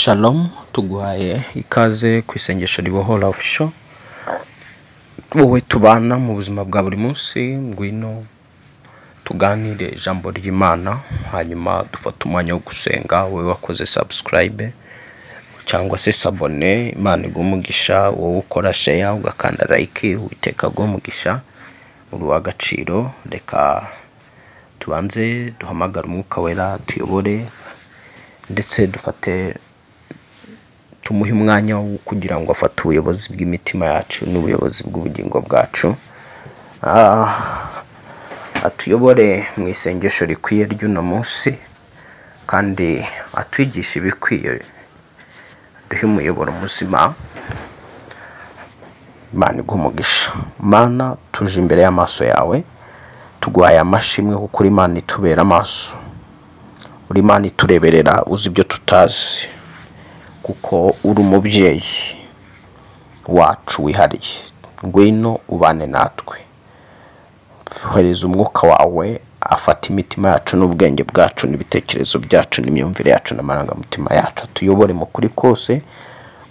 Shalom, tuguhaye ikaze ku isengesho ribohora official. Wowe tubana mu buzima bwa buri munsi, ngwino tuganire ijambo ry'Imana, hanyuma dufata umwanya wo gusenga. Wowe wakoze subscribe cyangwa se sabone, Imana igumugisha. Wowe ukora share ugakanda like, Uwiteka agumugisha, uri w'agaciro. Reka tubanze duhamagara umwuka wera tuyobore, ndetse dufate tumuhe umwanya wo kugira ngo afate ubuyobozi bw'imitima yacu n'ubuyobozi bw'ubugingo bwacu, atuyobore mu isengesho rikwiye ry'uno munsi, kandi atwigisha ibikwiye, duhe umuyoboro muzima. Imana igumugisha. Mana, tuje imbere y'amaso yawe, tuguhaye amashimwe kuko uri Imana itubera amaso, uri Imana itureberera, uzi ibyo tutazi, kuko uri umubyeyi wacu wihariye. Ngwino ubane natwe, ohereza umwuka wawe afata imitima yacu n'ubwenge bwacu n'ibitekerezo byacu n'imyumvire yacu n'amarangamutima yacu, atuyobore mu kuri kose,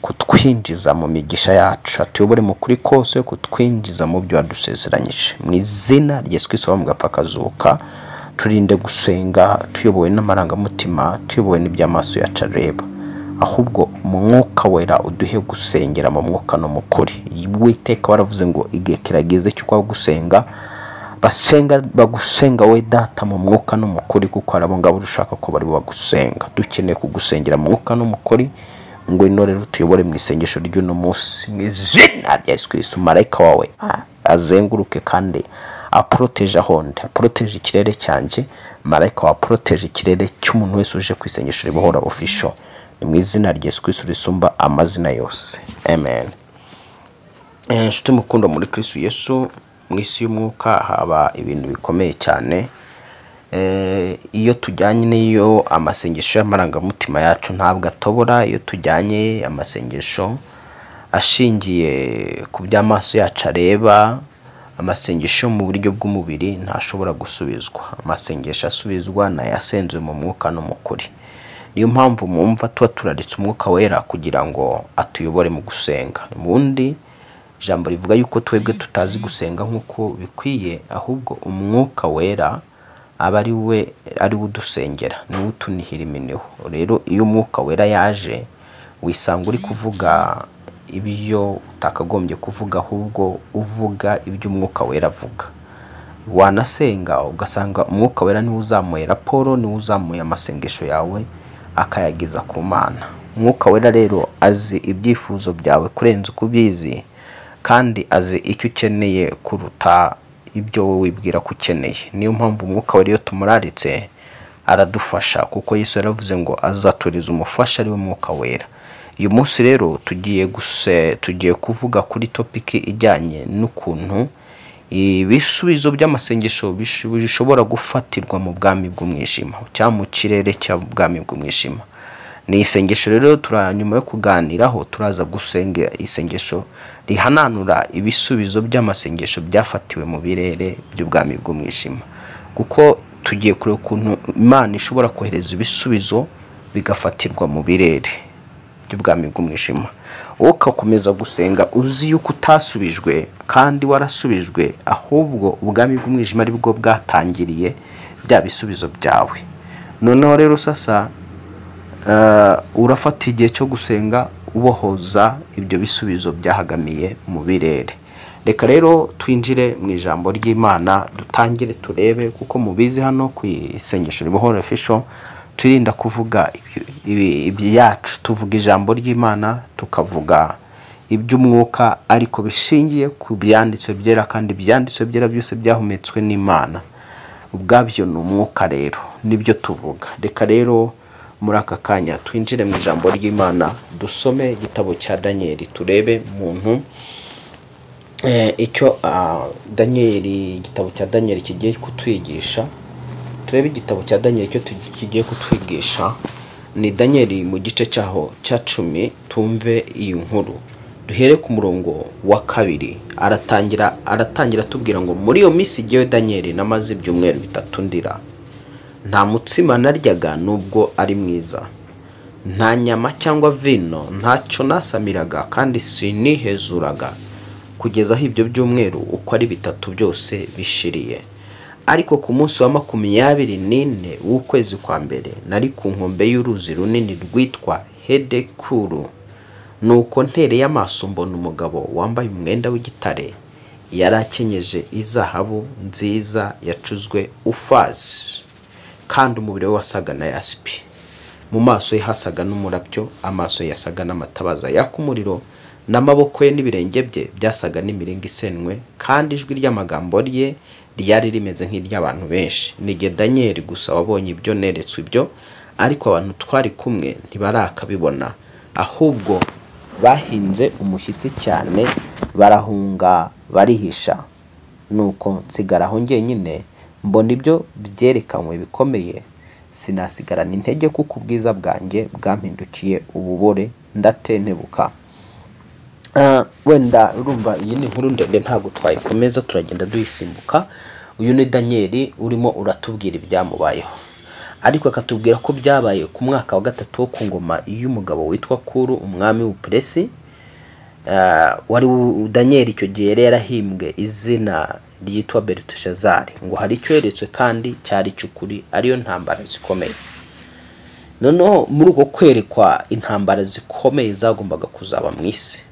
kutwinjiza mu migisha yacu, atuyobore mu kuri kose, kutwinjiza mu byo wadusezeranyije. Mu izina rya Yesu Kristo wamugapfa akazuka, turinde gusenga tuyobowe n'amarangamutima, tuyobowe n'iby'amaso yacu areba, ahubwo umwuka wera uduhe gusengera mu mwuka no mu kuri. Uwiteka waravuze ngo igihe kirageze cyo kwa gusenga, bagusenga we data mu mwuka no mu kuri, kuko harabo ngabo ushaka ko bari bagusenga. Dukeneye kugusengera mu mwuka no mu kuri. Ngwino rero tuyobore mu isengesho ry'uno munsi, mu izina rya Yesu Kristo. Marayika wawe azenguruke kandi aproteje ahonde, aproteje ikirere cyanjye. Marayika wa proteje ikirere cy'umuntu wese uje ku isengesho ribohora official, mu izina rya Yesu Kristo risumba amazina yose, amen. Nshuti mukunda muri Kristo Yesu, mu isi y'umwuka haba ibintu bikomeye cyane. Iyo tujyanye n'iyo amasengesho y'amarangamutima yacu ntabwo atobora. Iyo tujyanye amasengesho ashingiye ku by'amaso yacu areba, amasengesho mu buryo bw'umubiri ntashobora gusubizwa. Amasengesho asubizwa n'ayasenzwe mu mwuka no mu kuri. Niyo mpamvu mwumva tuba turaritse umwuka wera kugira ngo atuyobore mu gusenga. Ubundi ijambo rivuga yuko twebwe tutazi gusenga nk'uko bikwiye, ahubwo umwuka wera aba ari we udusengera, niwe utunihira imineho. Rero iyo umwuka wera yaje, wisanga uri kuvuga ibyo utakagombye kuvuga, ahubwo uvuga ibyo umwuka wera avuga. Wanasenga ugasanga umwuka wera niwe uzamuye raporo, niwe uzamuye amasengesho yawe akayageza ku Mana. Umwuka wera rero azi ibyifuzo byawe kurenza uko ubizi, kandi azi icyo ukeneye kuruta ibyo wowe wibwira ko ukeneye. Niyo mpamvu umwuka wera iyo tumuraritse aradufasha, kuko Yesu yaravuze ngo azaturiza umufasha, ari we mwuka wera. Uyu munsi rero tugiye kuvuga kuri topiki ijyanye n'ukuntu ibisubizo by'amasengesho bishobora gufatirwa mu bwami bw'umwijima, cyangwa mu kirere cy'ubwami bw'umwijima. Ni isengesho rero nyuma yo kuganiraho turaza gusenga isengesho rihananura ibisubizo by'amasengesho byafatiwe mu birere by'ubwami bw'umwijima, kuko tugiye kureba ukuntu Imana ishobora kohereza ibisubizo bigafatirwa mu birere by'ubwami bw'umwijima. Wowe ugakomeza gusenga uzi yuko utasubijwe kandi warasubijwe, ahubwo ubwami bw'umwijima ari bwo bwatangiriye bya bisubizo byawe. Noneho rero sasa urafata igihe cyo gusenga ubohoza ibyo bisubizo byahagamiye mu birere. Reka rero twinjire mu ijambo ry'Imana, dutangire turebe, kuko mubizi hano ku isengesho ribohora official turinda kuvuga ibyacu, tuvuga ijambo ry'Imana, tukavuga iby'umwuka, ariko bishingiye ku byanditswe byera, kandi ibyanditswe byera byose byahumetswe n'Imana ubwabyo ni umwuka. Rero nibyo tuvuga. Reka rero muri aka kanya twinjire mu ijambo ry'Imana, dusome igitabo cya Danieli, turebe umuntu icyo igitabo cya Danieli kigiye kutwigisha. Turebe igitabo cya Danieli icyo kigiye kutwigisha. Ni Danieli mu gice cyaho cya 10, tumve iyi nkuru. Duhere ku murongo wa 2. Aratangira tubwira ngo muri iyo minsi igihe Danieli namaze ibyumweru 3 ndira, nta mutsima naryaga nubwo ari mwiza, nta nyama cyangwa vino ntacyo nasamiraga kandi sinihezuraga kugeza aho ibyo byumweru uko ari bitatu byose bishiriye. Ariko ku munsi wa 24 w'ukwezi kwa mbere nari ku nkombe y'uruzi runini rwitwa Hedekuru, nuko ntereye amaso mbona umugabo wambaye umwenda w'igitare yari akenyeje izahabu nziza yacuzwe Ufazi, kandi umubiri we wasaga na yasipi. Mu maso ye hasaga n'umurabyo, amaso yasaga n'amatabaza yaka umuriro, n'amaboko ye n'ibirenge bye byasaga n'imiringa isenwe, kandi ijwi ry'amagambo ye ryari rimeze nk'iry'abantu benshi. Nige Daniel gusa wabonye ibyo neretswe ibyo, ariko abantu twari kumwe ntibarakabibona, ahubwo bahinze umushyitsi cyane, barahunga barihisha. Nuko nsigara aho njyenyine mbona ibyo byerekanywe bikomeye, sinasigarana intege kuko ubwiza bwanjye bwampindukiye ububore, ndatentebuka. Wenda urumva iyi ni inkuru ndende ntabwo twayikomeza, turagenda duyisimbuka. Uyu ni Daniel urimo uratubwira ibyamubayeho, ariko akatubwira ko byabaye ku mwaka wa 3 wo ku ngoma y'umugabo witwa Kuru umwami w'Uperesi. Wari Daniel icyo gihe yari yarahimbwe izina ryitwa Belteshazari, ngo hari icyo yeretswe kandi cyari cy'ukuri, ariyo ntambara zikomeye. Noneho muri uko kwerekwa intambara zikomeye zagombaga kuzaba mu isi,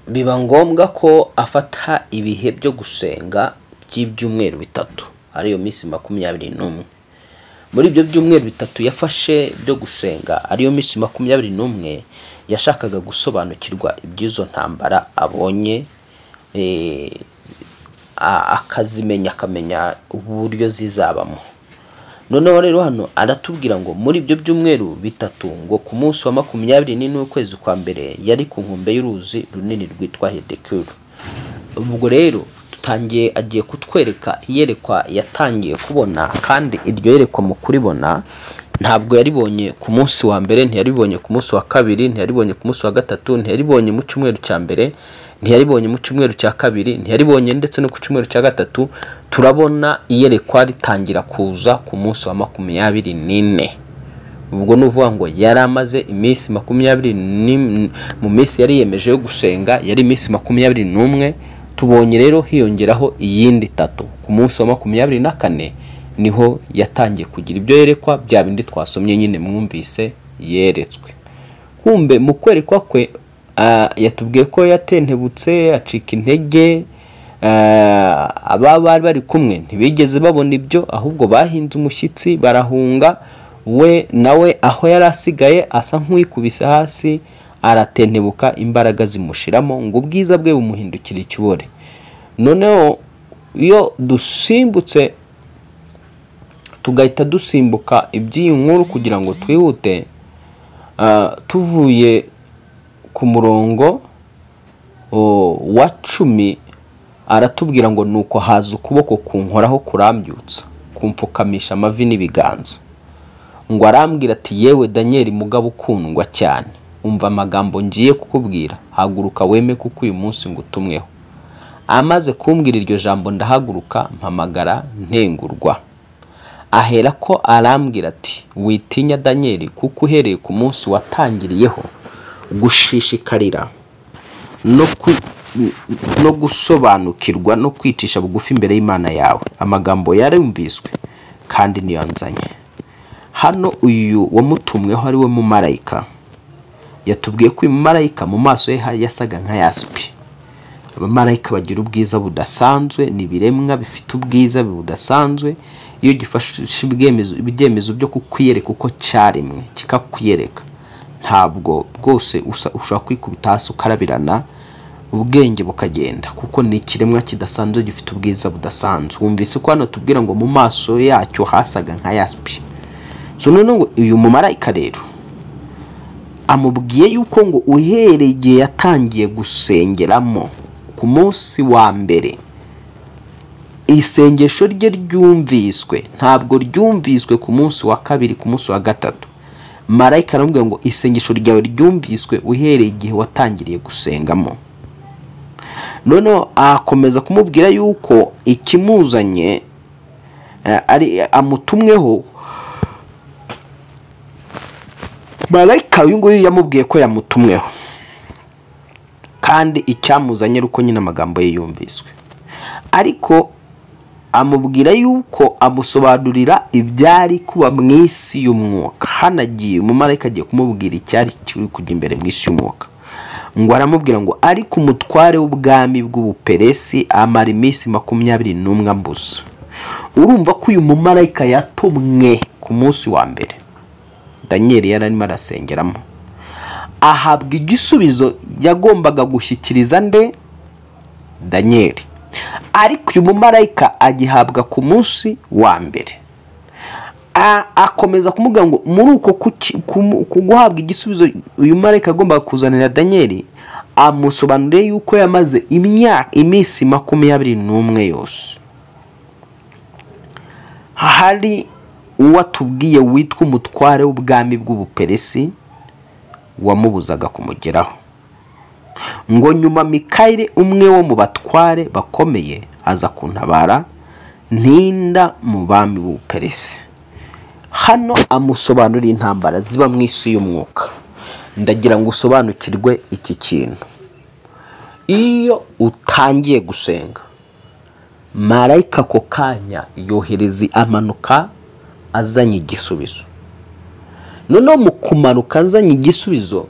biba ngombwa ko afata ibihe byo gusenga by'ibyumweru bitatu, ariyo minsi 21. Muri ibyo byumweru bitatu yafashe byo gusenga, ariyo minsi 21, yashakaga gusobanukirwa iby'izo ntambara abonye, akazimenya, akamenya uburyo zizabamo. Noneho rero hano aratubwira ngo muri ibyo byumweru bitatu, ngo ku munsi wa 24 w'ukwezi kwa mbere yari ku nkombe y'uruzi runini rwitwa Hedekuru. Ubwo rero tutangiye agiye kutwereka iyerekwa yatangiye kubona, kandi iryo yerekwa mu kuribona ntabwo yaribonye ku munsi wa mbere, ntiyaribonye ku munsi wa kabiri, ntiyaribonye ku munsi wa gatatu, ntiyaribonye mu cyumweru cya mbere, ntiyaribonye mu cyumweru cya kabiri, ntiyaribonye ndetse no ku cyumweru cya gatatu. Turabona iyerekwa ritangira kuza ku munsi wa 24. Ubwo nuvuga ngo yari amaze iminsi 20 mu minsi yari yemeje yo gusenga, yari iminsi 21. Tubonye rero hiyongeraho iyindi 3 ku munsi wa 24, niho yatangiye kugira ibyo yerekwa, bya bindi twasomye nyine mwumvise yeretswe. Kumbe mu kwerekwa kwe yatubwiye ko yatentebutse, acika intege. Aba bari bari kumwe ntibigeze babona ibyo, ahubwo bahinze umushyitsi barahunga. We nawe aho yari asigaye asa nk'uwikubise hasi, aratentebuka, imbaraga zimushiramo, ngo ubwiza bwe bumuhindukira ikibore. Noneho iyo dusimbutse tugahita dusimbuka iby'iyi nkuru kugira ngo twihute, tuvuye ku murongo wa 10, aratubwira ngo nuko haza ukuboko kunkoraho kurambyutsa, kumfukamisha amavi n'ibiganza, ngo arambwira ati yewe Daniel mugabo ukundwa cyane, umva amagambo ngiye kukubwira, haguruka weme kuko uyu munsi ngutumweho. Amaze kumbwira iryo jambo ndahaguruka mpamagara ntengurwa. Ahera ko arambwira ati witinya Daniel, kuko uhereye ku munsi watangiriyeho gushishikarira no gusobanukirwa no kwicisha bugufi imbere y'Imana yawe, amagambo yarumviswe kandi niyo nzanye hano. Uyu wamutumweho ari we mumarayika. Yatubwiye ko uyu mumarayika mu maso ye yasaga nka yasipi. Abamarayika bagira ubwiza budasanzwe, ni biremwa bifite ubwiza budasanzwe. Iyo gifashe ibyemezo byo kukwiyereka uko cyaremwe kikakwiyereka, ntabwo bwose ushaka kwikubita hasi ukarabirana, ubwenge bukagenda, kuko ni ikiremwa kidasanzwe gifite ubwiza budasanzwe. Wumvise ko hano tubwira ngo mu maso yacyo hasaga nka yasipi. So none uyu mumarayika rero amubwiye yuko ngo uhereye igihe yatangiye gusengeramo ku munsi wa mbere, isengesho rye ryumviswe, ntabwo ryumviswe ku munsi wa kabiri, ku munsi wa gatatu. Marayika aramubwira ngo isengesho ryawe ryumviswe uhereye igihe watangiriye gusengamo. Noneho akomeza kumubwira yuko ikimuzanye ari amutumweho marayika uyu nguyu yamubwiye ko yamutumweho kandi icyamuzanye uko nyine amagambo ye yumviswe, ariko amubwira yuko amusobanurira ibyari kuba mu isi y'umwuka. Hanagiye umumarayika agiye kumubwira icyari kiri kujya imbere mu isi y'umwuka, ngo aramubwira ngo ariko umutware w'ubwami bw'ubuperesi amara iminsi 21 ambuza. Urumva ko uyu mumarayika yatumwe ku munsi wa mbere Daniel yararimo arasengeramo, ahabwa igisubizo yagombaga gushyikiriza nde? Daniel. Ariko uyu mumarayika agihabwa ku munsi wa mbere. Akomeza kumubwira ngo muri uko kuguhabwa igisubizo uyu marayika agomba kuzanira Daniel, amusobanuriye yuko yamaze iminsi 21 yose. Hari uwatubwiye witwa umutware w'ubwami bw'ubuperesi wamubuzaga kumugeraho, ngo nyuma Mikayeli umwe wo mu batware bakomeye aza kuntabara ntinda mu bami b'ubuperesi. Hano amusobanurira intambara ziba mu isi y'umwuka. Ndagira ngo usobanukirwe iki kintu. Iyo utangiye gusenga, marayika ko kanya yohereza amanuka azanye igisubizo. Noneho mu kumanuka azanye igisubizo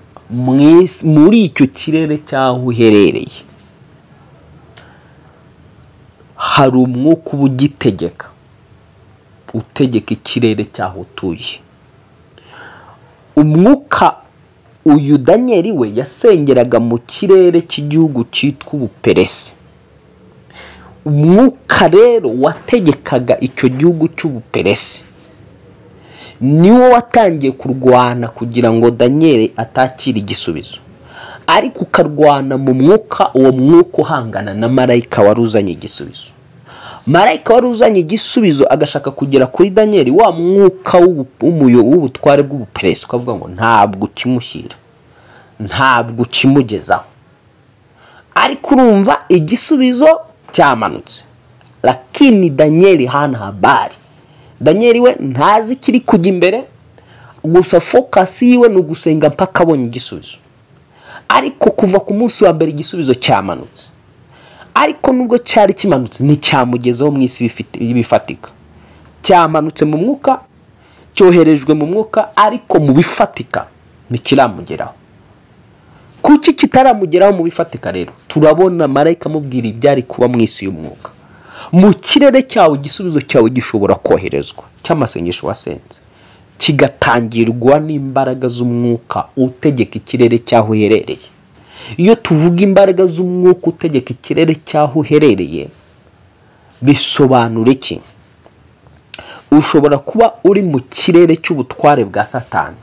muri icyo kirere cyaho uherereye, hari umwuka ubugitegeka, utegeka ikirere cyaho utuye. Umwuka uyu Daniel we yasengeraga mu kirere cy'igihugu cyitwa ubuperesi. Umwuka rero wategekaga icyo gihugu cy'ubuperesi niwo watangiye kurwana kugira ngo Daniel atakira igisubizo, ariko ukarwana mu mwuka, uwo mwuka uhangana na marayika waruzanye igisubizo. Marayika waruzanye igisubizo agashaka kugera kuri Daniel, wa mwuka w'ubutware bw'ubuperesi ukavuga ngo ntabwo ukimushyira, ntabwo ukimugezaho. Ariko urumva igisubizo cyamanutse, lakini Daniel hana habari. Daniel we ntazi kiri kujya imbere, gusa focus yiwe ni ugusenga mpaka abonye igisubizo. Ariko kuva ku munsi wa mbere igisubizo cyamanutse, ariko nubwo cyari kimanutse nticyamugezeho mu isi bifatika. Cyamanutse mu mwuka, cyoherejwe mu mwuka, ariko mu bifatika ntikiramugeraho. Kuki kitaramugeraho mu bifatika rero? Turabona marayika amubwira ibyari kuba mu isi y'umwuka. Mu kirere cyawe igisubizo cyawe gishobora koherezwa, cy'amasengesho wasenze, kigatangirwa n'imbaraga z'umwuka utegeka ikirere cyaho uherereye. Iyo tuvuga imbaraga z'umwuka utegeka ikirere cyaho uherereye, bisobanura iki? Ushobora kuba uri mu kirere cy'ubutware bwa Satani.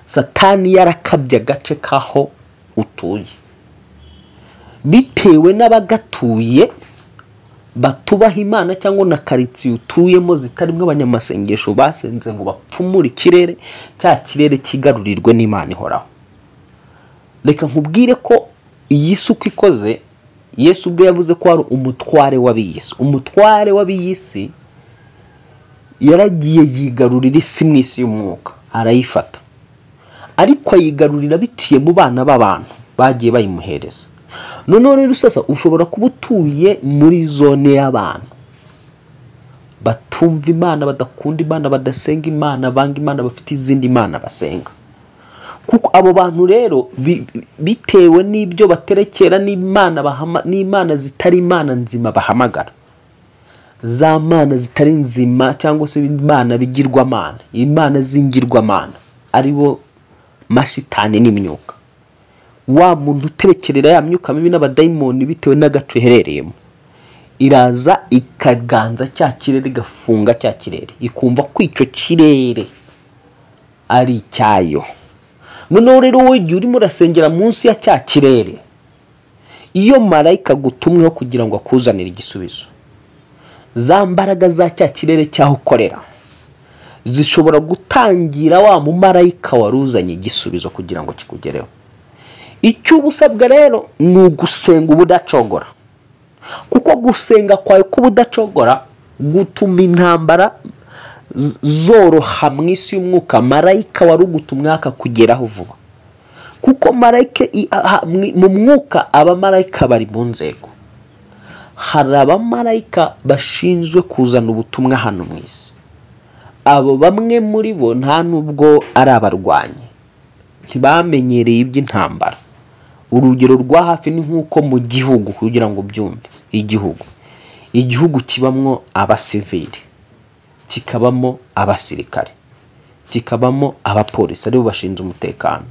Satani yarakabye agace kaho utuye, bitewe n'abagatuye batubaha Imana cyangwa na karitsiye utuyemo zitarimo abanyamasengesho basenze ngo bapfumure ikirere, cya kirere kigarurirwe n'Imana ihoraho. Reka nkubwire ko iyi suku ikoze, Yesu ubwe yavuze ko ari umutware w'ab'iyisi. Umutware w'ab'iyisi yaragiye yigarurira isi mu isi y'umwuka, arayifata, ariko ayigarurira bitiye mu bana b'abantu bagiye bayimuhereza. Noneho rero sasa ushobora kuba utuye muri zone y'abantu batumva Imana, badakunda Imana, badasenga Imana, banga Imana, bafite izindi Imana basenga. Kuko abo bantu rero bitewe n'ibyo baterekera n'Imana zitari Imana nzima bahamagara, za Mana zitari nzima cyangwa se Imana bigirwamana, Imana zingirwamana, aribo mashitani n'imyuka. Wa muntu uterekerera ya myuka mibi n'abadayimoni bitewe n'agace herereyemo, iraza ikaganza cya kirere, gafunga cya kirere, ikumva ko icyo kirere ari cyayo. Noneho rero wowe igihe urimo urasengera munsi ya cya kirere, iyo marayika gutumweho kugira ngo akuzanire igisubizo, za mbaraga za cya kirere cyaho ukorera zishobora gutangira wa mumarayika waruzanye igisubizo kugira ngo kikugereho. Icyo ubusabwa rero ni ugusenga ubudacogora, kuko gusenga kwawe k'ubudacogora gutuma intambara zoroha mu isi y'umwuka, marayika wari ugutumwa akakugeraho vuba. Kuko marayika mu mwuka, abamarayika bari mu nzego. Hari abamarayika bashinzwe kuzana ubutumwa hano mu isi. Abo bamwe muri bo nta nubwo ari abarwanyi, ntibamenyereye iby'intambara. Urugero rwa hafi ni nk'uko mu gihugu, kugira ngo byumve, igihugu kibamwo abasivili, kikabamo abasirikare, kikabamo abapolisi aribo bashinzwe umutekano.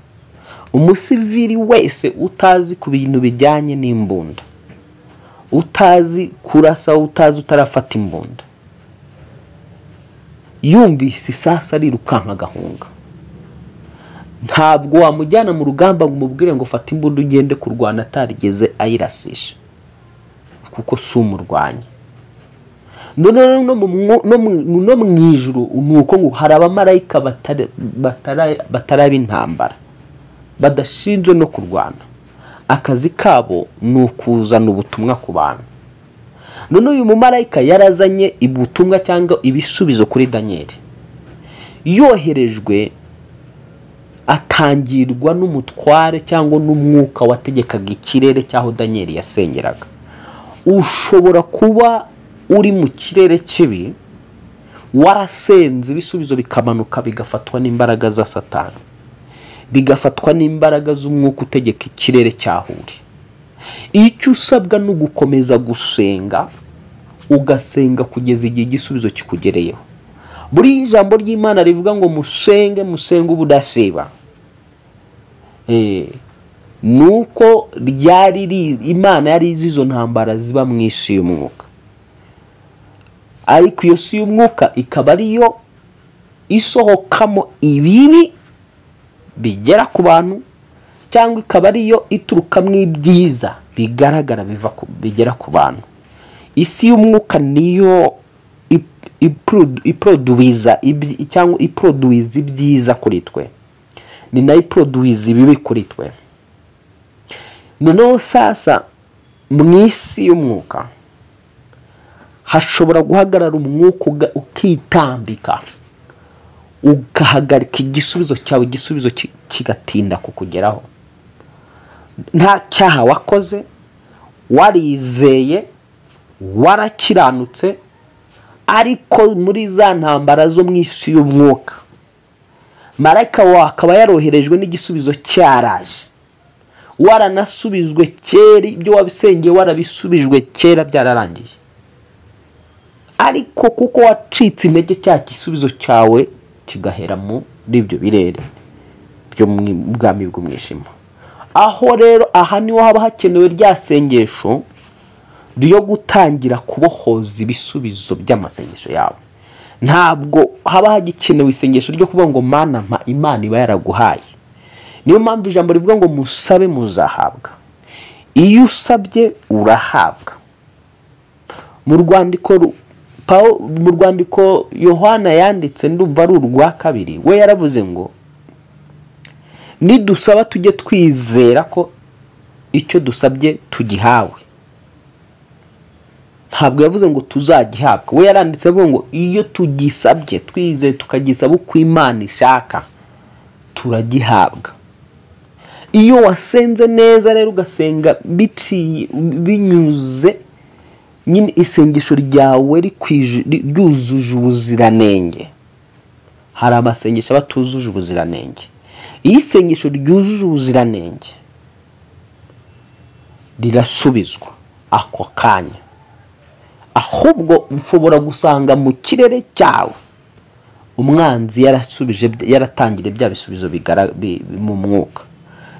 Umusivili wese utazi ku bintu bijyanye n'imbunda, utazi kurasa, utazi utarafata imbunda, yumvise isasa arirukanka agahunga. Ntabwo wamujyana mu rugamba ngo umubwire ngo fata imbunda ugende kurwana atarigeze ayirasisha, kuko si umurwanyi. No mu ijuru nuko ngo hari abamarayika bataraba intambara, badashinzwe no kurwana. Akazi kabo ni ukuzana ubutumwa ku bantu. None uyu mumarayika yarazanye ubutumwa cyangwa ibisubizo kuri Daniel. Yoherejwe atangirwa n'umutware cyangwa n'umwuka wategekaga ikirere cyaho Daniel yasengeraga. Ushobora kuba uri mu kirere kibi, warasenze, ibisubizo bikamanuka bigafatwa n'imbaraga za Satani, bigafatwa n'imbaraga z'umwuka utegeka ikirere cyahuri. Icyo usabwa no gukomeza gusenga, ugasenga kugeza igihe igisubizo kikugereyeho. Buri ijambo ry'Imana rivuga ngo musenge ubudasiba. Nuko Imana yari izi izo ntambara ziba mu isi y'umwuka. Ariko iyo si y'umwuka ikaba ariyo isohokamo ibibi bigera ku bantu, cyangwa ikaba ariyo iturukamo ibyiza bigaragara bigera ku bantu. Isi y'umwuka niyo iproduwiza cyangwa iproduwiza ibyiza kuri twe, ni nayo iproduwiza ibibi kuri twe. Noneho sasa mu isi y'umwuka hashobora guhagarara umwuka ukitambika, ugahagarika igisubizo cyawe, igisubizo kigatinda kukugeraho. Nta cyaha wakoze, warizeye, warakiranutse, ariko muri za ntambara zo mu isi y'umwuka, marayika wawe akaba yaroherejwe n'igisubizo cyaraje. Waranasubizwe kera, ibyo wabisengeye warabisubijwe kera, byararangiye. Ariko kuko wacitse intege, cya gisubizo cyawe kigahera muri ibyo birere byo mu bwami bw'umwijima. Aho rero aha niho haba hakenewe rya sengesho ryo gutangira kubohoza ibisubizo by'amasengesho yawe. Ntabwo haba hagikenewe isengesho ryo kuvuga ngo Mana mpa, Imana iba yaraguhaye. Niyo mpamvu ijambo rivuga ngo musabe muzahabwa. Iyo usabye urahabwa. Mu rwandiko Yohana yanditse, ndumva ari urwa 2, we yaravuze ngo nidusaba tujye twizera ko icyo dusabye tugihawe. Ntabwo yavuze ngo tuzagihabwa. We yaranditse avuga ngo iyo tugisabye twizeye tukagisaba uko Imana ishaka, turagihabwa. Iyo wasenze neza rero, ugasenga binyuze nyine isengesho ryawe ryuzuje ubuziranenge. Hari amasengesho batuzuje ubuziranenge. Iyo isengesho ryujuje ubuziranenge rirasubizwa ako kanya. Ahubwo ushobora gusanga mu kirere cyawe umwanzi yaratangire bya bisubizo mu mwuka.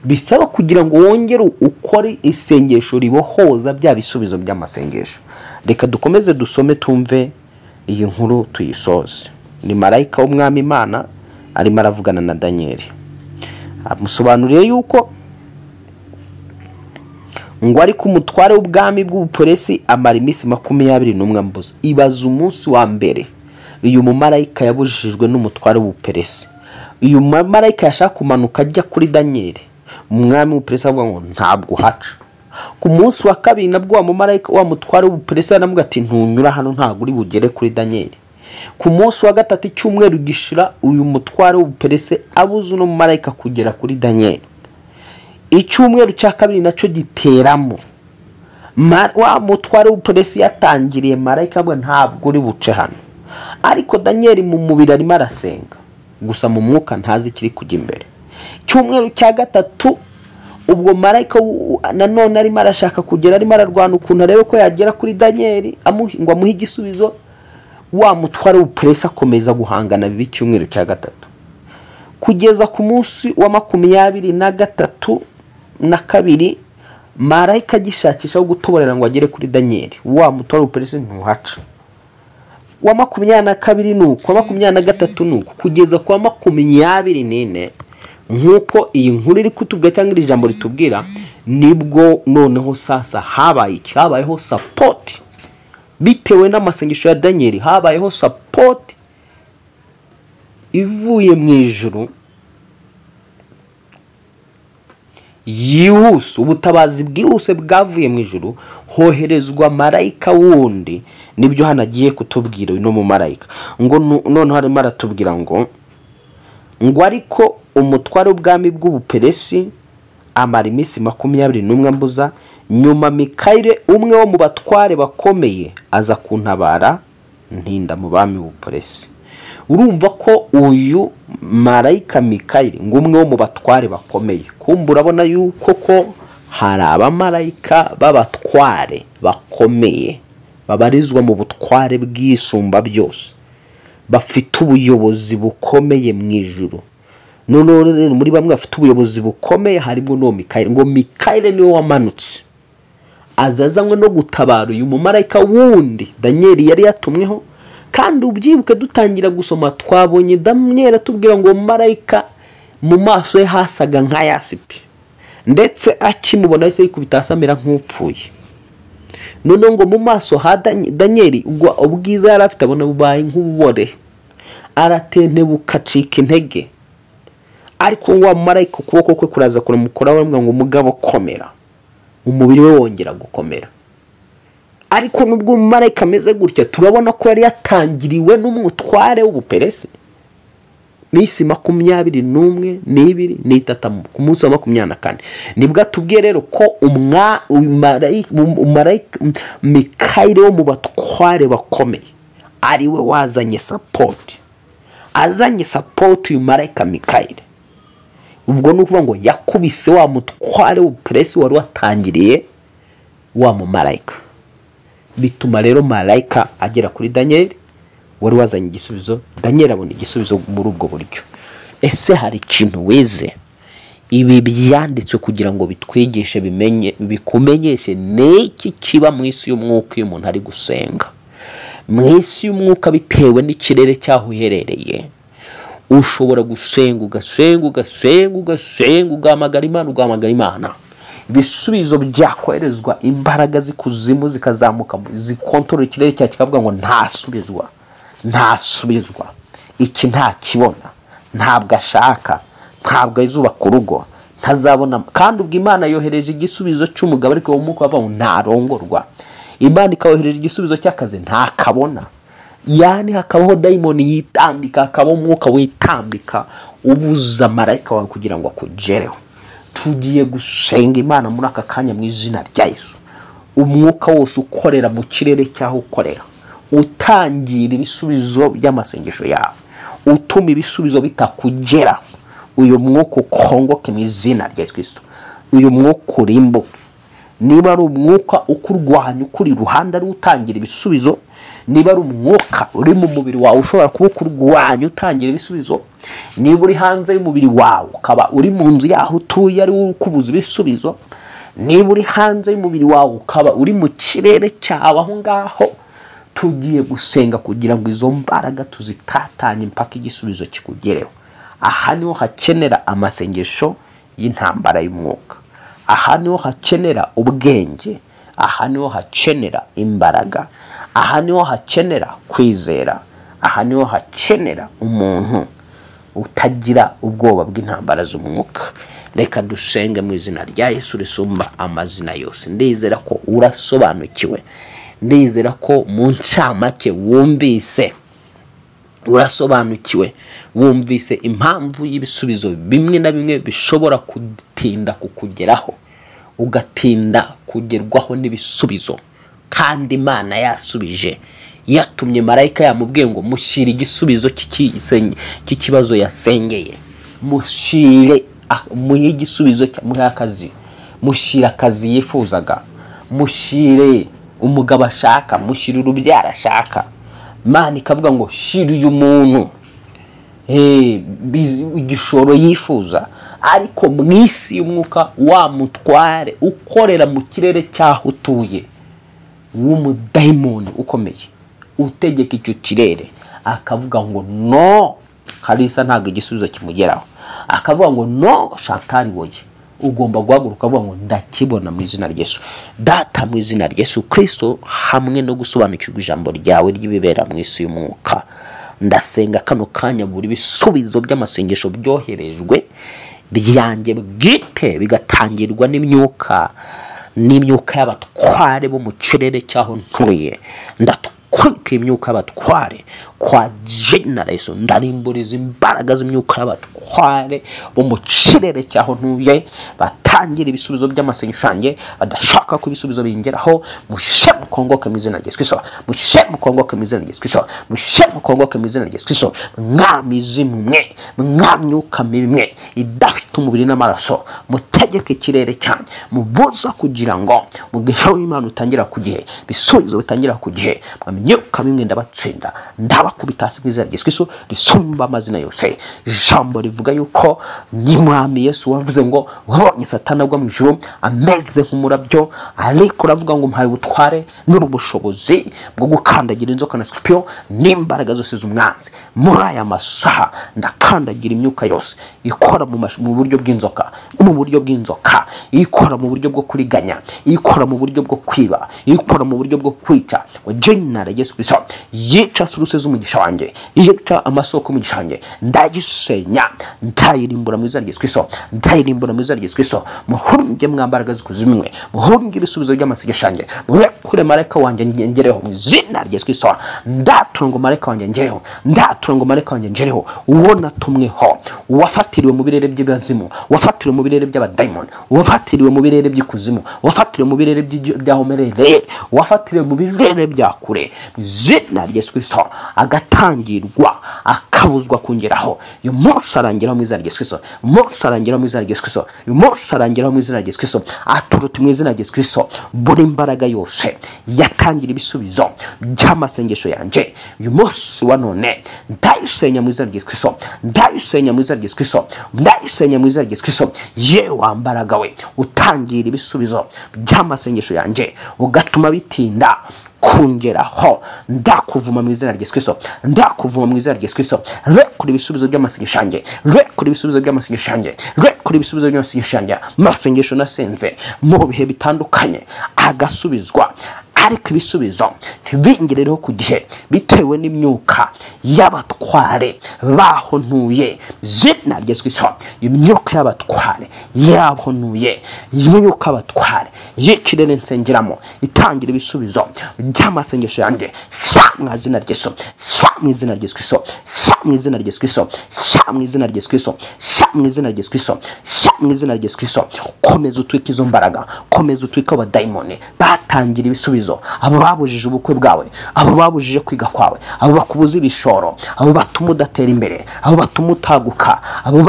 Bisaba kugira ngo wongere ukore isengesho ribohoza bya bisubizo by'amasengesho. Reka dukomeze dusome tumve iyi nkuru tuyisoze. Ni marayika w'umwami Imana arimo aravugana na Daniel. Amusobanuriye yuko ngo ari ku mutware w'ubwami bw'ubuperesi amara iminsi 21 mbuza. Ibaza umunsi wa mbere uyu mumarayika yabujijwe n'umutware w'ubuperesi. Uyu mumarayika yashaka kumanuka ajya kuri Daniel. Umwami w'ubuperesi avuga ngo ntabwo haca. Ku munsi wa 2 nabwo wa mumarayika wa mutware w'ubuperesi anamuga ati ntunyura hano, ntabwo uri bugere kuri Daniel. ku munsi wa gatatu icyumweru gishira uyu mutware w'ubuperesi abuze uno marayika kugera kuri Daniel. Icyumweru cya kabiri nacyo giteramo wa mutware w'ubuperesi yatangiriye marayika bwe ntabwo uri buce hano, ariko Daniel mu mubiri arimo arasenga, gusa mu mwuka ntazi kiri kujya imbere. Icyumweru cya gatatu ubwo marayika nanone arimo arashaka kugera, arimo ararwana ukuntu arebe ko yagera kuri Daniel ngo amuhe igisubizo. Wa mutware w'ubuperesi akomeza guhangana bibi icyumweru cya gatatu kugeza ku munsi wa 23 na kabiri marayika gishakisha gutoborera ngo agere kuri Daniel. Wa mutware w'ubuperesi ntuhaca. Wa 22 nuko, wa 23 nuko, kugeza kwa 24 nkuko iyi nkuru iri kutubwira cyangwa iri jambo ritubwira, nibwo noneho sasa habayeho support bitewe n'amasengesho ya Daniel. Habayeho support ivuye mu ijuru yihuse, ubutabazi bwihuse bwavuye mu ijuru, hoherezwa marayika wundi. Nibyo hanagiye kutubwira uno mu marayika ngo none harimo aratubwira ngo ariko umutware w'ubwami bw'ubuperesi amara iminsi 21 mbuza, nyuma Mikayire umwe wo mu batware bakomeye aza kuntabara ntinda mu bami b'ubuperesi. Urumva ko uyu marayika Mikayire ngo umwe wo mu batware bakomeye, kumva urabona yuko ko hari abamarayika b'abatware bakomeye babarizwa mu butware bw'isumba byose, bafite ubuyobozi bukomeye mu ijuru. None muri bamwe bafite ubuyobozi bukomeye harimo no Mikayire, ngo Mikayire niwe wamanutse azazanywe no gutabara uyu mumarayika wundi Daniel yari yatumweho. Kandi ubyibuke dutangira gusoma twabonye Daniel atubwira ngo marayika mu maso ye hasaga nka yasipi, ndetse akimubona yise yikubita asamera nk'upfuye. None ngo mu maso ha Daniel ubwiza yari afite abona bubaye nk'ububore, aratentebuka acika intege. Ariko ngo marayika ukuboko kwe kuraza kuramukoraho ngo umugabo komera, umubiri we wongera gukomera. Ariko nubwo marayika ameze gutya, turabona ko yari yatangiriwe n'umutware w'ubuperesi misi 21 n'ibiri n'itatu ku munsi wa 24. Nibwo atubwiye rero ko marayika Mikayire wo mu batware bakomeye ari we wazanye support, azanye support uyu marayika Mikayire. Ubwo nukuvuga ngo yakubise wa mutware w'ubuperesi wari watangiriye wa mu marayika. Bituma rero marayika agera kuri Daniel wari wazanye igisubizo. Daniel abona igisubizo muri ubwo buryo. Ese hari ikintu weze ibi byanditswe kugira ngo bitwigishe, bikumenyeshe n'iki kiba mu isi y'umwuka iyo umuntu ari gusenga? Mu isi y'umwuka bitewe n'ikirere cyaho uherereye, ushobora gusenga ugahamagara Imana, ibisubizo byakoherezwa, imbaraga zikuzimu zikazamuka zikontorora ikirere cyacu, kikavuga ngo ntasubizwa, iki nta kibona, ntabwo ashaka, ntabwo izuba ku rugo, ntazabona. Kandi ubwo Imana yohereje igisubizo cy'umugabo, ariko umwuka wavuga ngo ntarongorwa. Imana ikawohereje igisubizo cy'akazi, ntakabona. Yani hakabaho daimoni yitambika, hakabaho umwuka witambika ubuza marayika wawe kugira ngo akugereho. Tugiye gusenga Imana muri aka kanya mu izina rya Yesu. Umwuka wose ukorera mu kirere cyaho ukorera, utangira ibisubizo by'amasengesho yawe, utuma ibisubizo bitakugera, uyu mwuka ukongoke mu izina rya Yesu Kristo. Uyu mwuka urimbuke. Niba ari umwuka ukurwanya ukuri ruhande ari utangira ibisubizo, niba ari umwuka uri mu mubiri wawe ushobora kuba ukurwanya utangira ibisubizo, niba uri hanze y'umubiri wawe ukaba uri mu nzu yaho utuye ari ukubuza ibisubizo, niba uri hanze y'umubiri wawe ukaba uri mu kirere cyawe aho ngaho, tugiye gusenga kugira ngo izo mbaraga tuzitatanye mpaka igisubizo kikugereho. Aha niho hakenera amasengesho y'intambara y'umwuka. Aha niho hakenera ubwenge, aha niho hakenera imbaraga, aha niho hakenera kwizera, aha niho hakenera umuntu utagira ubwoba bw'intambara z'umwuka. Reka dusenge mu izina rya Yesu risumba amazina yose. Ndizera ko urasobanukiwe, ndizera ko mu ncamake wumvise urasobanukiwe, wumvise impamvu y'ibisubizo bimwe na bimwe bishobora kutinda kukugeraho, ugatinda kugerwaho n'ibisubizo, kandi Imana yasubije, yatumye marayika yamubwiye ngo mushyire igisubizo cy'ikibazo yasengeye, mushyire muhe igisubizo muhe akazi, mushyire akazi yifuzaga, mushyire umugabo ashaka, mushyire urubyaro ashaka. Imana ikavuga ngo shira uyu muntu igishoro yifuza. Ariko mu isi y'umwuka wa mutware ukorera mu kirere cyaho utuye w'umudayimoni ukomeye utegeka icyo kirere, akavuga ngo no, Kalisa ntabwo igisubizo kimugeraho, akavuga ngo no, Chantal woye ugomba guhaguruka avuga ngo ndakibona mu izina rya Yesu. Data, mu izina rya Yesu Kristo, hamwe no gusobanukirwa ijambo ryawe ry'ibibera mu isi y'umwuka, ndasenga kano kanya buri bisubizo by'amasengesho byoherejwe byanjye bwite bigatangirwa n'imyuka y'abatware bo mu kirere cyaho ntuye. Kwika imyuka y'abatware kwa generation, ndarimburiza imbaraga z'imyuka y'abatware bo mu kirere cyaho ntuye batangira ibisubizo by'amasengesho yanjye, badashaka ko ibisubizo bingeraho. Mushe mukongoke mu izina rya Yesu Kristo, mushe mukongoke mu izina rya Yesu Kristo, mushe mukongoke mu izina rya Yesu Kristo. Mwamizimu mwe, mwamyuka mimwe idafite umubiri n'amaraso, mutegeke ikirere cyanjye, mubuza kugira ngo mugisha w'Imana utangira ku gihe, bisubizo bitangira ku gihe. Mwamyuka mimwe ndabatsinda, ndabakubita hasi mu izina rya Yesu Kristo risumba amazina yose. Ijambo rivuga yuko ni Mwami Yesu wavuze ngo wabonye Satani agwa mu ijuru ameze nk'umurabyo, ariko uravuga ngo mpaye ubutware n'ubushobozi bwo gukandagira inzoka na scorpion n'imbaraga zose z'umwanzi. Muri aya masaha ndakandagira imyuka yose ikora mu buryo bw'inzoka, ikora mu buryo bwo kuriganya, ikora mu buryo bwo kwiba, ikora mu buryo bwo kwica. Jenera Yesu Kristo yica suruse z'umugisha wanjye, yica amasoko y'umugisha wanjye, ndagisenya, ndayirimbura mu izina rya Yesu Kristo, ndayirimbura mu izina rya Yesu Kristo. Muhunge mwambaraga zikuzimwe, muhunge ibisubizo by'amasengesho yanjye, murekure marayika wanjye ngereho mu izina rya Yesu Kristo. Ndatura ngo marayika wanjye ngereho, ndatura ngo marayika wanjye ngereho, uwo natumweho, wafatiriwe mu birere by'abazimu, wafatiriwe mu birere by'abadayimoni, wafatiriwe mu birere by'ikuzimu, wafatiriwe mu birere by'ahomerere, wafatiriwe mu birere bya kure, mu izina rya Yesu Kristo. Agatangirwa akabuzwa kungeraho, uyu munsi arangiraho mu izina rya Yesu Kristo, munsi arangiraho mu izina rya Yesu Kristo, uyu munsi arangiraho mu izina rya Yesu Kristo. Aturuta mu izina rya Yesu Kristo buri imbaraga yose yatangira ibisubizo by'amasengesho yanjye, uyu munsi wa none ndayisenya mu izina rya Yesu Kristo, ndayisenya mu izina rya Yesu Kristo, ndayisenya mu izina rya Yesu Kristo. Ye wambaraga we utangira ibisubizo by'amasengesho yanjye ugatuma bitinda kungeraho, ndakuvuma mu izina rya Yesu Kristo, ndakuvuma mu izina rya Yesu Kristo. Rekura ibisubizo by'amasengesho yanjye, rekura ibisubizo by'amasengesho yanjye, rekura ibisubizo by'amasengesho yanjye. Amasengesho nasenze mu bihe bitandukanye agasubizwa, ariko ibisubizo ntibingerereho ku gihe bitewe n'imyuka y'abatware baho ntuye. Zina rya Yesu Kristo, imyuka y'abatware yaho ntuye, imyuka y'abatware y'ikirere nsengeramo itangira ibisubizo by'amasengesho yanjye, sha mu izina rya Yesu, sha mu izina rya Yesu Kristo, sha mu izina rya Yesu Kristo, sha mu izina rya Yesu Kristo, sha mu izina rya Yesu Kristo, sha mu izina rya Yesu Kristo. Komeza utwika izo mbaraga, komeza utwika abadayimoni batangira ibisubizo, abo babujije ubukwe bwawe, abo babujije kwiga kwawe, abo bakubuza ibishoro, abo batuma udatera imbere, abo batuma utaguka, abo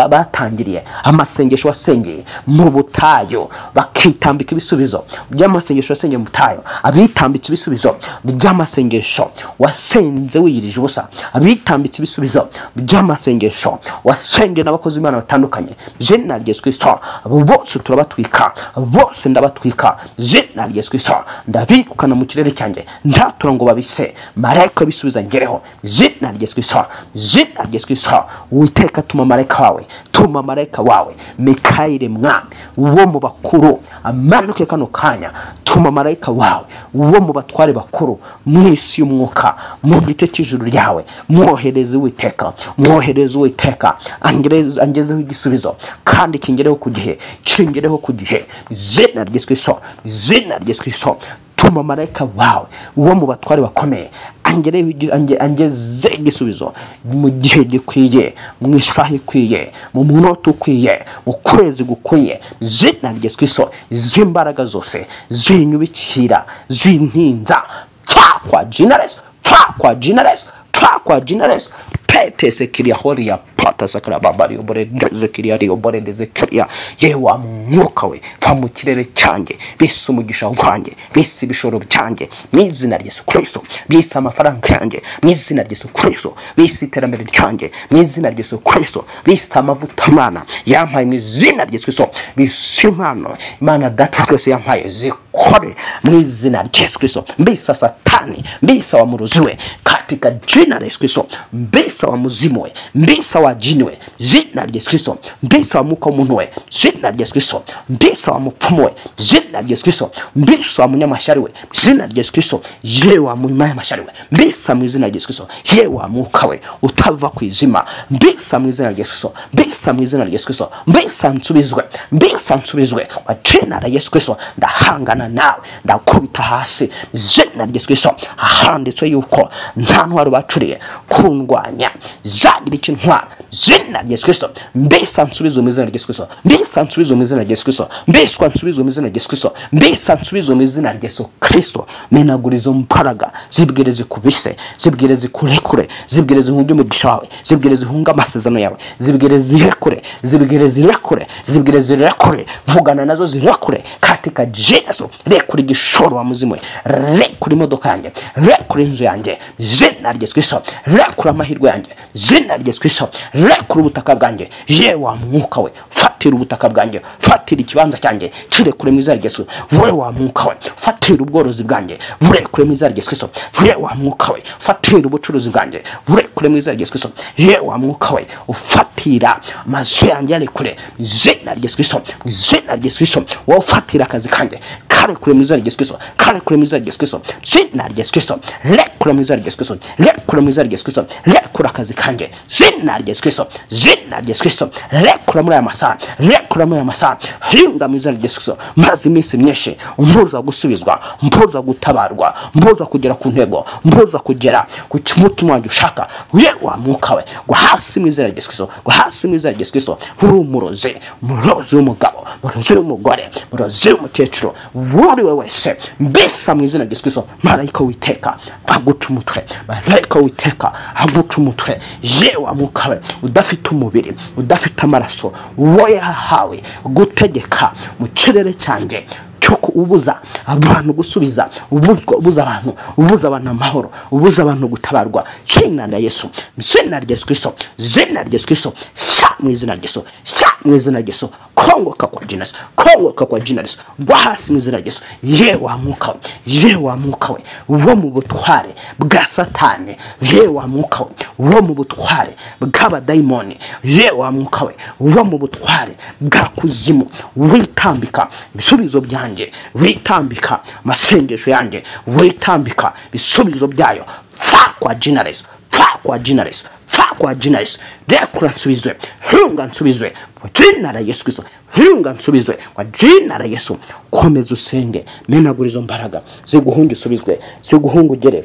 batangiriye amasengesho wasengeye mu butayu, bakitambika ibisubizo by'amasengesho wasengeye mu butayu, abitambitse ibisubizo by'amasengesho wasenze wiyirije ubusa, abitambitse ibisubizo by'amasengesho wasengeye n'abakozi b'Imana batandukanye. Zina rya Yesu Kristo, abo bose turabatwika, bose ndabatwika. Zina rya Yesu Kristo, ndabirukana mu kirere cyanjye, ndatura ngo babise marayika bisubiza ngereho. Zina rya Yesu Kristo, zina rya Yesu Kristo. Uwiteka tuma marayika wawe, tuma marayika wawe Mikayeli mwami wo mu bakuru amanuke kano kanya, tuma marayika wawe wo mu batware bakuru mu isi y'umwuka, mu gite cy'ijuru ryawe, mwohereze Uwiteka, mwohereze Uwiteka angezeho igisubizo kandi kingereho ku gihe, kingereho ku gihe. Zina rya Yesu Kristo, zina rya Yesu Kristo. tuma marayika wawe uwo mu batware bakomeye angeze igisubizo mu gihe gikwiye, mu isaha ikwiye, mu munota ukwiye, mu kwezi gukwiye. Izina rya Yesu Kristo, izimbaraga zose zinyubikira zintinza kwa Generous, kwa Generous, kwa Generous. Pete sekiria horia pata sakara babari obore zekiria ri obore zekiria yewa mwuka we va mu kirere cyanjye, bise umugisha wanjye, bise ibishoro byanjye mu izina rya Yesu Kristo, bise amafaranga yanjye mu izina rya Yesu Kristo, bise iterambere ryanjye mu izina rya Yesu Kristo, bise amavuta Imana yampaye mu izina rya Yesu Kristo, bise impano Imana data twese yampaye zikore mu izina rya Yesu Kristo. Mbisa Satani, mbisa wa muruziwe katika jina la Yesu Kristo, mbisa wa muzimu we, mbisa wa jini we, jina la Yesu Kristo, mbisa wa muka umuntu we, jina la Yesu Kristo, mbisa wa mupfumu we, jina la Yesu Kristo, mbisa wa munyamashari we, jina la Yesu Kristo, yewa muimaya mashari we, mbisa mu izina la Yesu Kristo, yewa muka we utava kwizima, mbisa mu izina la Yesu Kristo, mbisa mu izina la Yesu Kristo, mbisa nsubizwe wa jina la Yesu Kristo. Ndahangana nawe, ndakubita hasi jina la Yesu Kristo. Handitswe yuko nta ntwaro bacuriye kundwanya zagira ikintwara jina la Yesu Kristo. Mbesa nsubizwe mu izina la Yesu Kristo, mbesa nsubizwe mu izina la Yesu Kristo, mbesa nsubizwe mu izina la Yesu Kristo, mbesa nsubizwe mu izina la Yesu Kristo. Menagurizo mbaraga zibwireze kubise, zibwireze kurekure, zibwireze hunge umugisha wawe, zibwireze hunga amasezerano yawe, zibwireze rekure, zibwireze rekure, vugana nazo zirekure katika Yesu. Rekure igishoro wa muzimwe, rekure imodoka yanjye, rekure inzu yanjye jina la Yesu Kristo, rekure amahirwe yanjye jina la Yesu Kristo, rekure ubutaka bwanjye yewa mwuka we, fatira ubutaka bwanjye, fatira ikibanza cyanjye kirekure mu izina rya Yesu. Wewa mwuka we, fatira ubworozi bwanjye burekure mu izina rya Yesu Kristo. Wewa mwuka we, fatira ubucuruzi bwanjye burekure mu izina rya Yesu Kristo. Yewa mwuka we, ufatira amazu yanjye arekure jina la Yesu Kristo, jina la Yesu Kristo. Wowe ufatira akazi kanjye karekure mu izina rya Yesu Kristo, karekure mu izina rya Yesu Kristo, jina la Yesu Kristo. Rekure mu izina rya Yesu Kristo, rekure mu izina rya Yesu Kristo, rekure akazi kanjye jina rya Yesu Kristo, jina rya Yesu Kristo. Rekure muri aya masaha, rekure muri aya masaha, hinga mu izina rya Yesu Kristo. Maze iminsi myinshi mpuza gusubizwa, mpuza gutabarwa, mpuza kugera ku ntego, mpuza kugera ku mutima wanjye ushaka. Yewa mwuka we, gwa hasi mu izina rya Yesu Kristo, gwa hasi mu izina rya Yesu Kristo. Uri umurozi, umurozi w'umugabo, umurozi w'umugore, umurozi w'umukecuru, uri we wese, mbesa mu izina rya Yesu Kristo. Marayika witeka aguca umutwe, marayika witeka aguca umutwe. Yewa mwuka we, udafite umubiri, udafite amaraso, wowe yahawe gutegeka mu kirere cyanjye cyuko ubuza abantu gusubiza, ubuza abantu amahoro, ubuza abantu gutabarwa jina la Yesu, jina la Yesu Kristo, jina la Yesu Kristo. Sha mu izina rya Yesu, sha mu izina rya Yesu. Kongoka kwa jina Yesu, kongoka kwa jina Yesu. Gwa hasi mu izina rya Yesu. Yewa mwuka we, yewa mwuka we wo mu butware bwa Satani, yewa mwuka we wo mu butware bw'abadayimoni, yewa mwuka we wo mu butware bwa kuzimu, witambika ibisubizo byanjye, witambika masengesho yanjye, witambika ibisubizo byayo. Fa kwa jina Yesu, fa kwa jina Yesu, fa kwa jina Yesu. Rekura nsubizwe, hunga nsubizwe kwa jina la Yesu Kristo, hunga nsubizwe kwa jina la Yesu. Komeza usenge, menagura izo mbaraga ziguhunge usubizwe, ziguhungugere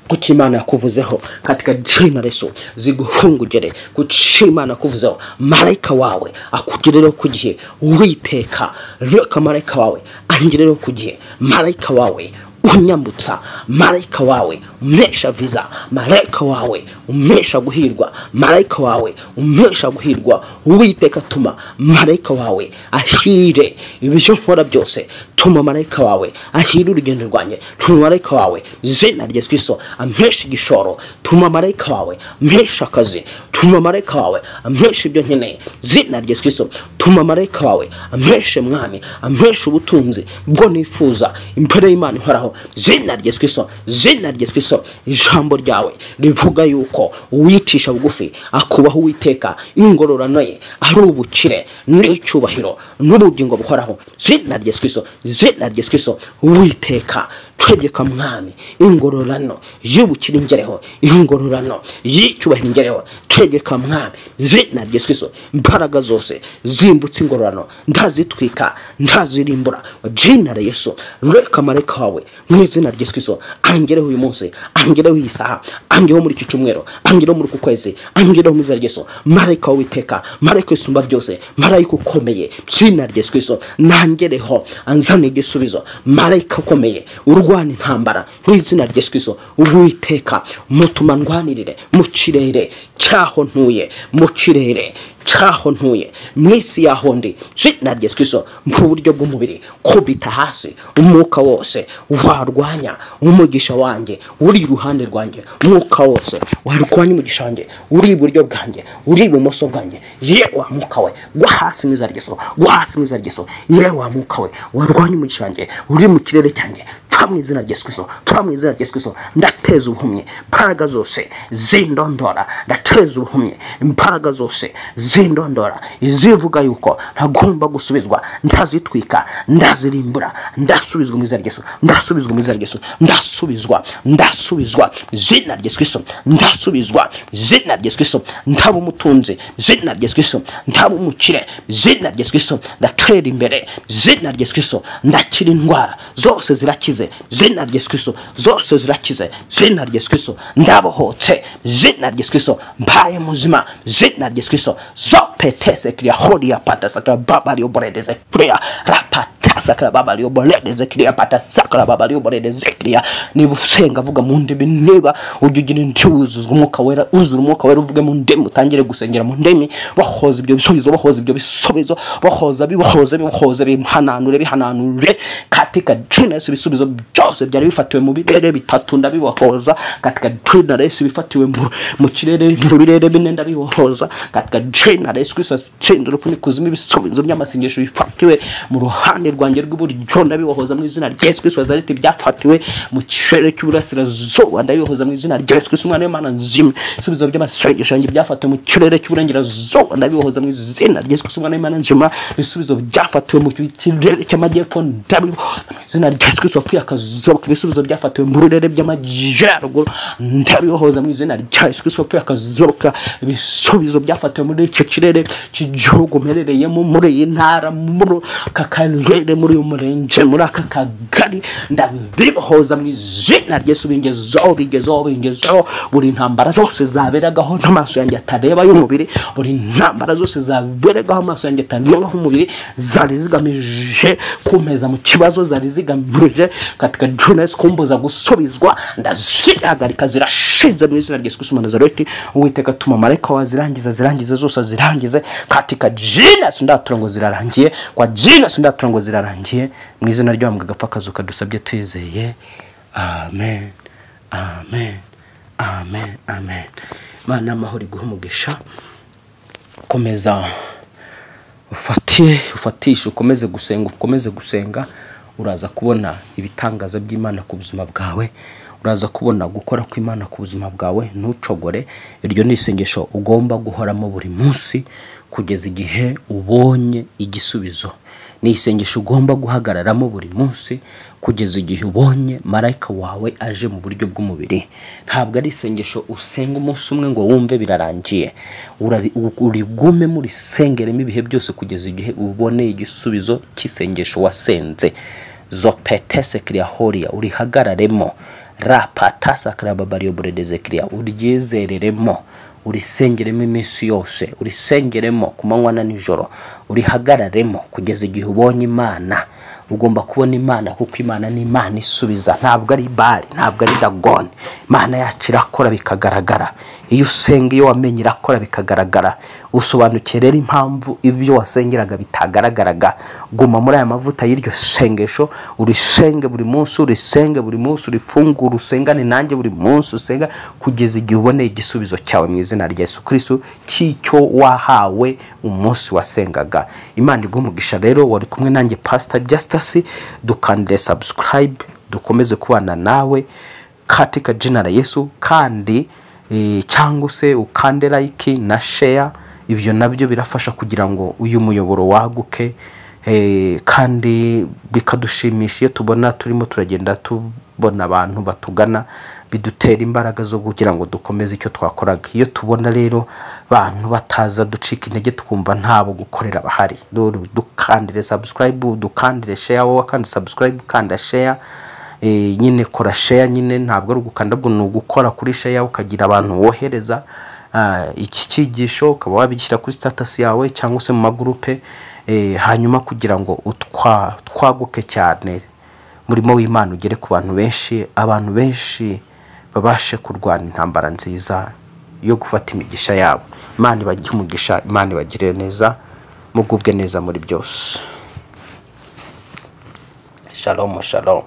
kuchimana kuvuzeho katika jina la Yesu. Ziguhungugere kuchimana kuvuzeho, marayika wawe akugireho kugihe, Uwiteka reka marayika wawe angireho kugihe, marayika wawe unyambutsa, marayika wawe umesha visa, marayika wawe umesha guhirwa, marayika wawe umesha guhirwa. Uwiteka tuma marayika wawe ahire ibyo nkora byose, tuma marayika wawe ahire urugendo rwanjye, tuma marayika wawe izina rya Yesu Kristo amesha igishoro, tuma marayika wawe amesha akazi, tuma marayika wawe amesha ibyo nkeneye izina rya Yesu Kristo, tuma marayika wawe amesha mwami, amesha ubutunzi bwo nifuza imbere y'Imana ihoraho izina rya Yesu Kristo, izina rya Yesu Kristo. Ijambo ryawe rivuga yuko uwicisha bugufi akubaho Uwiteka, ingororano ye ari ubukire n'icyubahiro n'ubugingo buhoraho izina rya Yesu Kristo, izina rya Yesu Kristo. Uwiteka twegeka mwami ingororano y'ubukire ingereho, ingororano y'icyubahiro ingereho, twegeka mwami izina rya Yesu Kristo, imbaraga zose zimbutse ingororano ndazitwika ndazirimbura izina rya Yesu. Reka marayika wawe mu izina rya Yesu Kristo angereho uyu munsi, angereho iyi saha, angereho muri iki cyumweru, angereho muri uku kwezi, angereho mu izina rya Yesu. Marayika w'Uwiteka, marayika isumba byose, marayika ukomeye izina rya Yesu Kristo nangereho anzane igisubizo. Marayika ukomeye urwana intambara mu izina rya Yesu Kristo, Uwiteka mutuma ndwanirire mu kirere cyaho ntuye, mu kirere cyaho ntuye, mu isi yaho ndi izina rya Yesu Kristo. Mu buryo bw'umubiri kubita hasi umwuka wose warwanya umugisha wanjye uri iruhande rwanjye, umwuka wose warwanya umugisha wanjye uri iburyo bwanjye, uri ibumoso bwanjye, yewe mwuka we gwa hasi mu izina rya Yesu, gwa hasi mu izina rya Yesu. Yewe mwuka we warwanya umugisha wanjye uri mu kirere cyanjye, mu izina rya Yesu Kristo, mu izina rya Yesu Kristo ndateza ubuhumyi, imbaraga zose zindondora ndateza ubuhumyi, imbaraga zose zindondora izivuga yuko ntagomba gusubizwa ndazitwika ndazirimbura, ndasubizwa mu izina rya Yesu, ndasubizwa mu izina rya Yesu, ndasubizwa izina rya Yesu Kristo, ndasubizwa izina rya Yesu Kristo. Ndaba umutunzi izina rya Yesu Kristo, ndaba umukire izina rya Yesu Kristo, ndatera imbere izina rya Yesu Kristo, ndakira indwara zose zirakize izina rya Yesu Kristo, zose zirakize izina rya Yesu Kristo, ndabohotse izina rya Yesu Kristo, mbaye muzima izina rya Yesu Kristo. Zopetese kriya holia pata sakra baba lioboredeze kriya rapata sakra baba lioboredeze kriya pata sakra baba lioboredeze kriya. Niba usenga vuga mu ndimi, niba ujugira ntiwuzuzwa umwuka wera, uzura umwuka wera uvuge mu ndimi, utangire gusengera mu ndimi, bahoza ibyo bisubizo, bahoza ibyo bisubizo, bahoza bihananure katika jina Yesu. Ibisubizo byose byari bifatiwe mu birere bitatu ndabibohoza katika jina Yesu, bifatiwe mu kirere mu birere bine ndabibohoza katika jina Yesu Kristo. Tsindira urupfu kuzima ibisubizo by'amasengesho bifatiwe mu ruhande rwanjye rw'iburyo ndabibohoza mu izina rya Yesu Kristo. Zariti byafatiwe mu kirere cy'uburasirazuba ndabibohoza mu izina rya Yesu Kristo, umwana w'Imana nzima. Ibisubizo by'amasengesho yanjye byafatiwe mu kirere cy'uburengerazuba ndabibohoza mu izina rya Yesu Kristo, umwana w'Imana nzima. Ibisubizo byafatiwe mu kirere cy'amajyepfo ndabibohoza mu izina rya Yesu Kristo. Akazuba ibisubizo byafatiwe mu birere by'amajyaruguru ndabibohoza mu izina rya Yesu Kristo. Akazuba ibisubizo byafatiwe muri icyo kirere cy'igihugu mperereyemo, muri iyi ntara, muri aka karere, muri uyu murenge, muri aka kagari, ndabibohoza mu izina rya Yesu. Bingezaho buri ntambara zose zaberagaho n'amaso yanjye atareba y'umubiri, buri ntambara zose zaberagaho amaso yanjye atareba y'umubiri, zari zigamije kumpeza mu kibazo, zari zigamije katika jina Yesu kumbuza gusubizwa, ndazihagarika zirashize mu izina rya Yesu Kristo Nazareti. Uwiteka tuma marayika wazirangiza zose zirangize katika jina Yesu. Ndatura ngo zirarangiye, kwa jina Yesu ndatura ngo zirarangiye mu izina rya Mwami gapfa kazuka dusabye twizeye, amen, amen, amen, amen. Mana amahoro iguhe umugisha, komeza ufatisha, ukomeze gusenga, uraza kubona ibitangaza by'Imana ku buzima bwawe, uraza kubona gukora kw'Imana ku buzima bwawe. Ntucogore, iryo ni isengesho ugomba guhoramo buri munsi kugeza igihe ubonye igisubizo. Ni isengesho ugomba guhagararamo buri munsi kugeza igihe ubonye marayika wawe aje mu buryo bw'umubiri. Ntabwo ari isengesho usenga umunsi umwe ngo wumve birarangiye, urigume muri sengeremo ibihe byose kugeza igihe uboneye igisubizo cy'isengesho wasenze. Zopetese kriya holia urihagararemo, rapata sakra baba lioboredeze kriya uryizereremo, urisengeremo iminsi yose, urisengeremo ku manywa na nijoro, urihagararemo kugeza igihe ubonye Imana. Ugomba kubona Imana kuko Imana ni Imana isubiza, ntabwo ari Bali, ntabwo ari Dagoni. Imana yacu irakora bikagaragara. Iyo usenga, iyo wamenye irakora bikagaragara. Usobanukiye rero impamvu ibyo wasengeraga bitagaragaraga. Guma muri aya mavuta y'iryo sengesho, urisenge buri munsi, urifungura, usengane nanjye buri munsi, usenga kugeza igihe uboneye igisubizo cyawe mu izina rya Yesu Kristo cy'icyo wahawe umunsi wasengaga. Imana iguhe umugisha rero. Wari kumwe nanjye Pastor Justus, dukandire subscribe, dukomeze kubana nawe katika jina la Yesu, kandi cyangwa se ukande like na share. Ibyo nabyo birafasha kugira ngo uyu muyoboro waguke kandi bikadushimisha iyo tubona turimo turagenda tubona abantu batugana, bidutera imbaraga zo kugira ngo dukomeze icyo twakoraga. Iyo tubona rero abantu bataza ducika intege tukumva ntabo gukorera bahari, dukandire subscribe, dukandire share, wowe kandi subscribe kanda share, nyine kora share, nyine ntabwo ari ugukanda bwo n'ugukora kuri share ukagira abantu wohereza iki cyigisho, ukaba wabishyira kuri status yawe cyangwa se mu magroupe, hanyuma kugira ngo twaguke cyane murimo w'Imana ugere ku bantu benshi, abantu benshi babashe kurwana intambara nziza yo gufata imigisha yabo. Imana ibagire umugisha, Imana ibagire neza, mugubwe neza muri byose. Shalom shalom.